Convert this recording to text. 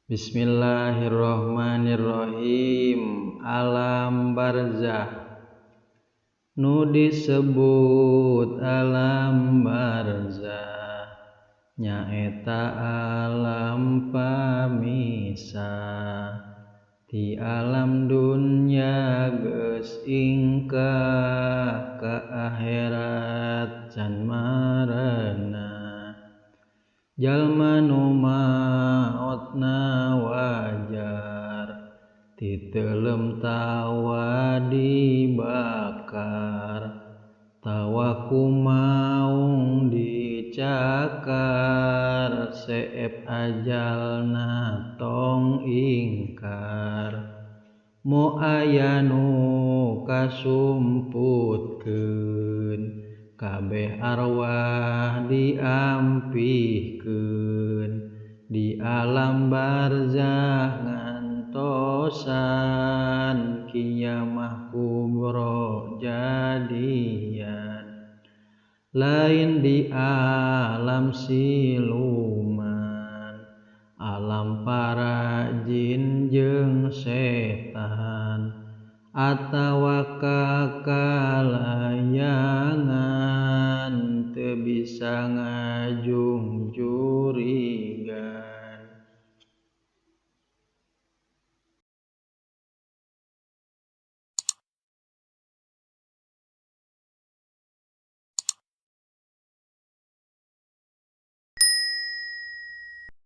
Bismillahirrahmanirrahim. Alam barzah nu disebut alam barzah nyaeta alam pamisah ti alam dunya geus ingkah ka akhirat can marana. Jalma nu maotna wajar ti teuleum tawa dibakar tawa kumaung dicakar seep ajalna tong ingkar. Moal aya nu kasumputkeun kabeh arwah diampihkeun di alam barzah ngantosan kiamah kubro jadian. Lain di alam siluman, alam para jin jeung setan, atawa ka